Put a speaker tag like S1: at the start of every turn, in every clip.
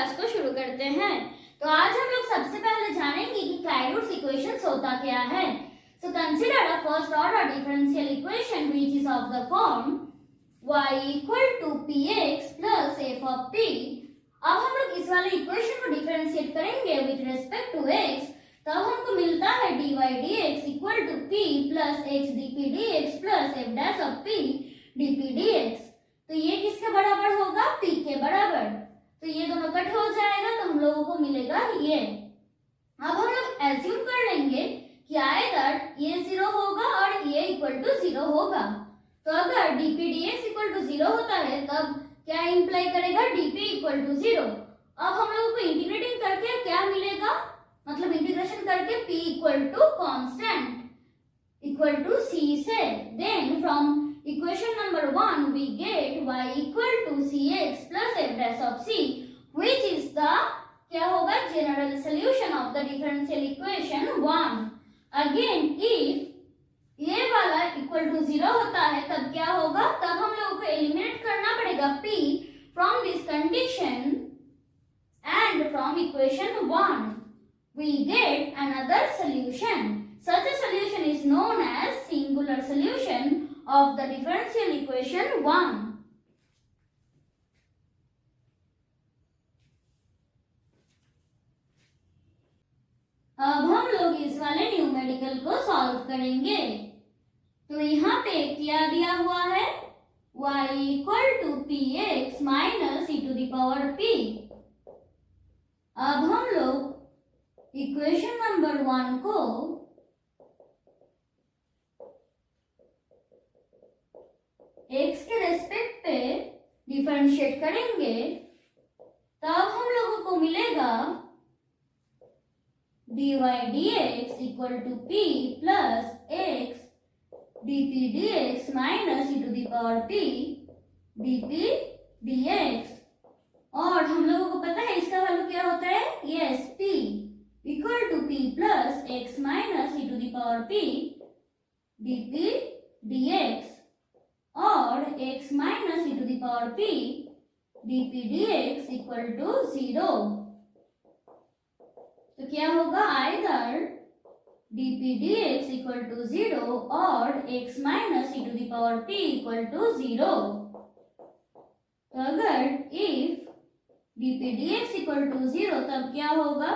S1: Class को शुरू करते हैं। तो आज हम लोग सबसे पहले जानेंगे कि Clairaut's इक्वेशंस होता क्या है। So consider a first order differential equation which is of the form y equal to px plus f of p। अब हम लोग इस वाले इक्वेशन को डिफरेंशिएट करेंगे विद रिस्पेक्ट टू x, तब हमको मिलता है dy dx equal to p plus x dp dx plus f dash of p dp dx। तो ये किसके बराबर होगा? p के बराबर। तो ये दोनों कट हो जाएगा तो हम लोगों को मिलेगा ये। अब हम लोग एज्यूम कर लेंगे कि आइदर ये 0 होगा और ये इक्वल टू 0 होगा। तो अगर dp dx इक्वल टू 0 होता है तब क्या इंप्लाई करेगा? dp equal to 0। अब हम लोगों को इंटीग्रेटिंग करके क्या मिलेगा, मतलब इंटीग्रेशन करके p equal to constant equal to c से, then from equation number 1 we get y equal to cx plus f dash of c which is the क्या होगा? General solution of the differential equation 1। Again if ये वाला equal to 0 होता है तब क्या होगा? तब हम लोगों को एलिमिनेट करना पड़ेगा p from this condition and from equation 1 we get another solution. Such a solution is known as singular solution of the differential equation 1. अब हम लोग इस वाले न्यूमेरिकल को सॉल्व करेंगे। तो यहाँ पे क्या दिया हुआ है? y equal to px minus e to the power p। अब हम लोग इक्वेशन नंबर 1 को x के रेस्पेक्ट पे डिफरेंशिएट करेंगे, तब हम लोगों को मिलेगा dy dx equal to p plus x dp dx minus e to the power p dp dx। और हम लोगों को पता है इसका वैल्यू क्या होता है? Yes, p equal to p plus x minus e to the power p dp dx और x minus e to the power p dp dx equal to 0। तो क्या होगा? Either dp dx equal to 0 और x minus e to the power p equal to 0। तो अगर if dp dx equal to 0 तब क्या होगा?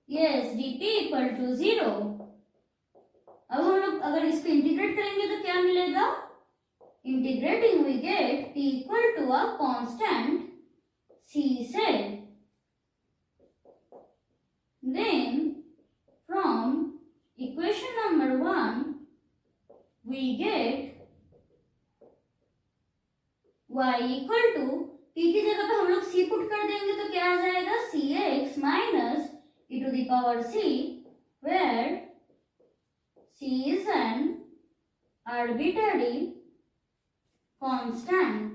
S1: Yes, dp equal to 0। अब हम लोग अगर इसको इंटीग्रेट करेंगे तो क्या मिलेगा? Integrating we get p equal to a constant c से, then from equation number 1 we get y equal to p की जगह पे हम लोग c पुट कर देंगे तो क्या आ जाएगा? cx minus e to the power c where c is an arbitrary constant.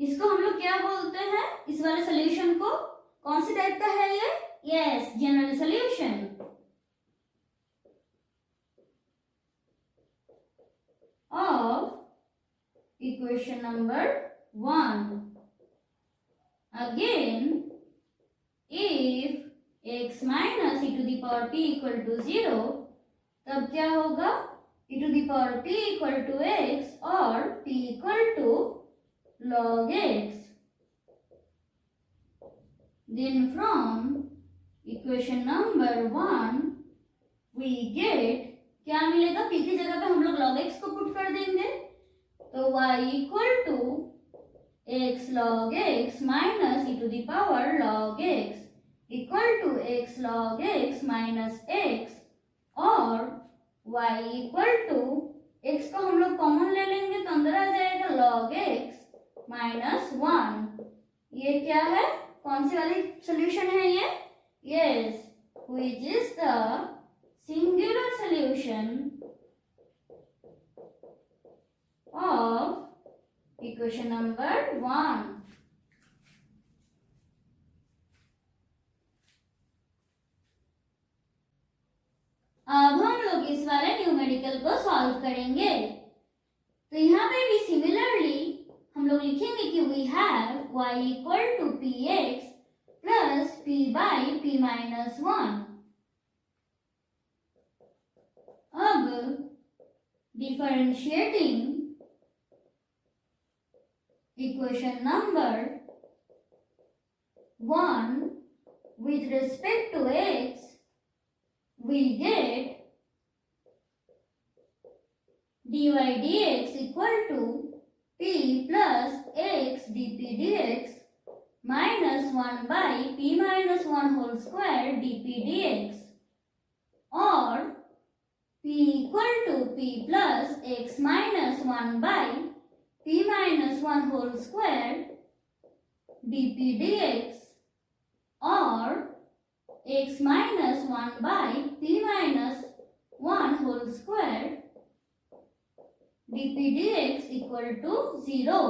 S1: इसको हम लोग क्या बोलते हैं? इस वाले सॉल्यूशन को कौन सी टाइप का है ये? Yes, general solution of equation number 1। Again if x minus e to the power p equal to 0 तब क्या होगा? e to the power p equal to x और p equal to log x। Then from equation number 1 we get क्या मिलेगा? p की जगह पे हम लोग log x को पुट कर देंगे तो y equal to x log x minus e to the power log x equal to x log x minus x और y इक्वल टू x को हम लोग कॉमन ले लेंगे तो अंदर आ जाएगा log x माइनस 1। ये क्या है? कौन सी वाली सॉल्यूशन है ये? Yes, which is the singular solution of equation number 1। अब हम लोग इस वाले न्यूमेरिकल को सॉल्व करेंगे। तो यहाँ पे भी सिमिलरली लोग लिखेंगे कि we have y equal to p x plus p by p minus 1। अब differentiating equation number 1 with respect to x, we get dy dx equal to p plus x dp dx minus 1 by p minus 1 whole square dp dx, or p equal to p plus x minus 1 by p minus 1 whole square dp dx, or x minus 1 by p minus 1 whole square dp dx equal to 0।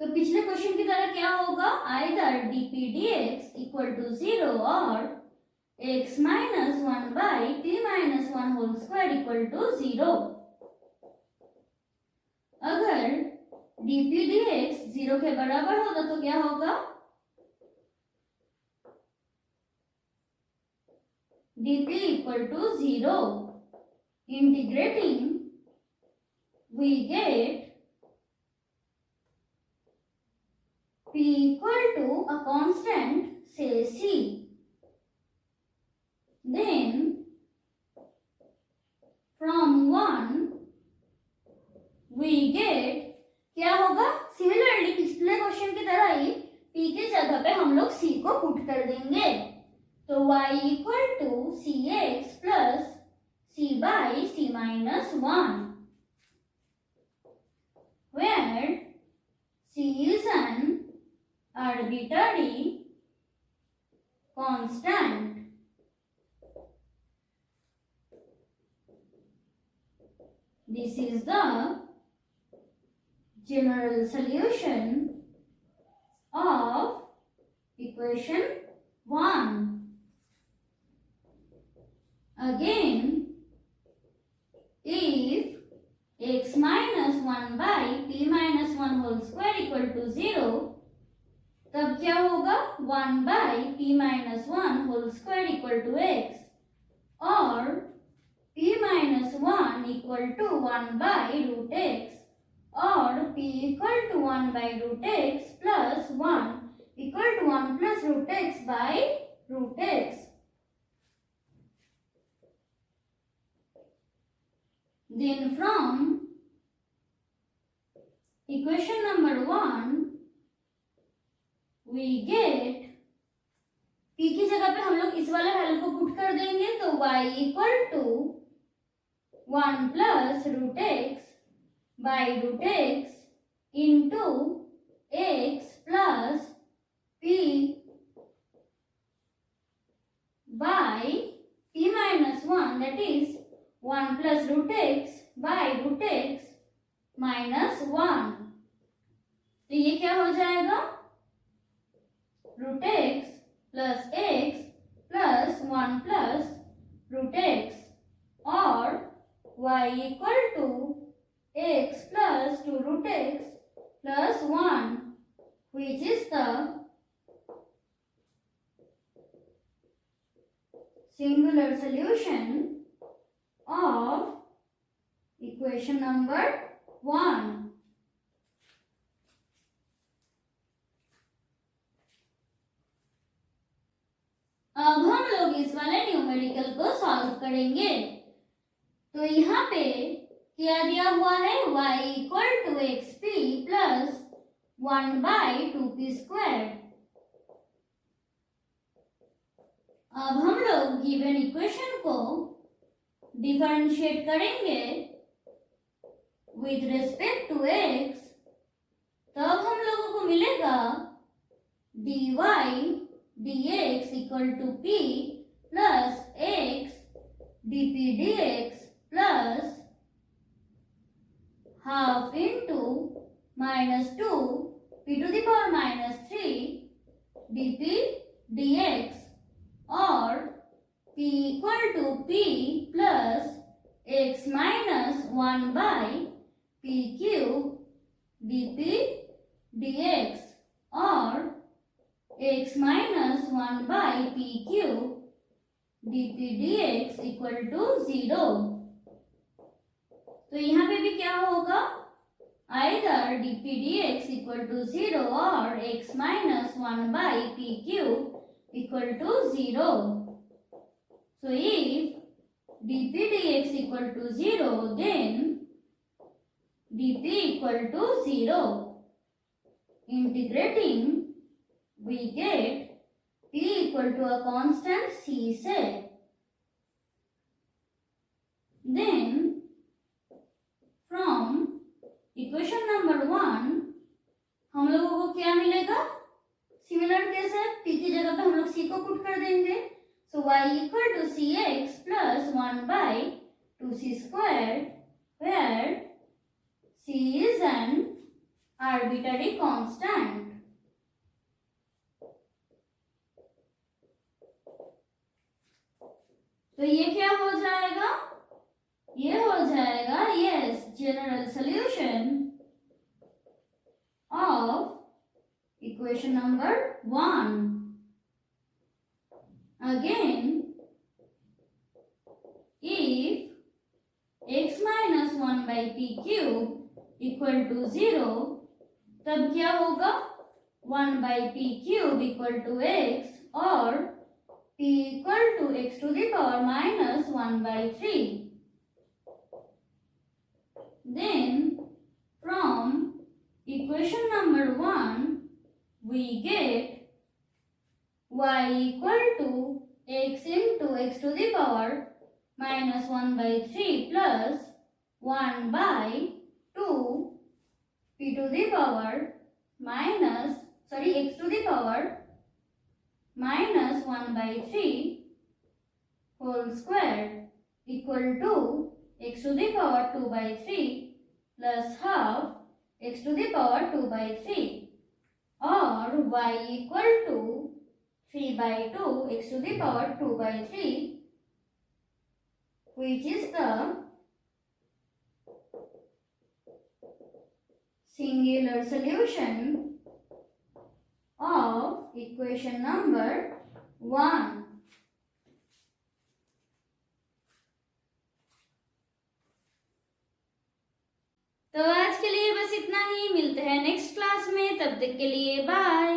S1: तो पिछले question की तरह क्या होगा, either dp dx equal to 0 और x minus 1 by p minus 1 whole square equal to 0। अगर dp dx 0 के बराबर होगा तो क्या होगा, dp equal to 0, integrating we get p equal to a constant, say c, then from 1 we get क्या होगा, सिमिलरली पिछले क्वेश्चन की तरह ही p के जगह पे हम लोग c को पुट कर देंगे, तो y equal to c x plus c by c minus 1, where c is an arbitrary constant। This is the general solution of equation 1। Again, if x minus 1 by p minus 1 whole square equal to 0, तब क्या होगा, 1 by p minus 1 whole square equal to x, और p minus 1 equal to 1 by root x, और p equal to 1 by root x plus 1 equal to 1 plus root x by root x। Then from equation number 1 we get p की जगह पे हम लोग इस वाले value को पुट कर देंगे, तो y equal to 1 plus root x by root x into x plus p by p minus 1, that is 1 plus root x by root x minus 1। तो ये क्या हो जाएगा, root x plus 1 plus root x, और y equal to x plus 2 root x plus 1, which is the singular solution of equation number 1। अब हम लोग इस वाले न्यूमेरिकल को सॉल्व करेंगे। तो यहाँ पे क्या दिया हुआ है, y equal to x p plus 1 by 2p square. अब हम लोग गिवन इक्वेशन को डिफरेंशिएट करेंगे विथ रेस्पेक्ट टू एक्स, तब हम लोगों को मिलेगा dy dx equal to p plus x dp dx plus half into -2 p to the power -3 dp dx, और p equal to p plus x minus 1 by p cube dp dx और x minus 1 by p cube dp dx equal to 0। तो यहाँ पे भी क्या होगा, either dp dx equal to 0 और x minus 1 by p cube equal to 0। So if dp dx equal to 0, then dp equal to 0. Integrating, we get p equal to a constant c से। Then from equation number 1 हम लोगों को क्या मिलेगा, similar case है, p की जगह पे हम लोग c को पुट कर देंगे। So y equal to cx plus 1 by 2c squared, where c is an arbitrary constant. तो ये क्या हो जाएगा, ये हो जाएगा yes general solution of equation number 1. Again, if x minus 1 by p cube equal to 0, तब क्या होगा, 1 by p cube equal to x और p equal to x to the power minus 1 by 3. Then from equation number 1 we get y equal to x into x to the power minus 1 by 3 plus 1 by 2 p to the power x to the power minus 1 by 3 whole square equal to x to the power 2 by 3 plus half x to the power 2 by 3 और y equal to 3 by 2 x to the power 2 by 3, which is the singular solution of equation number 1. तो आज के लिए बस इतना ही, मिलते हैं next class में, तब तक के लिए बाय।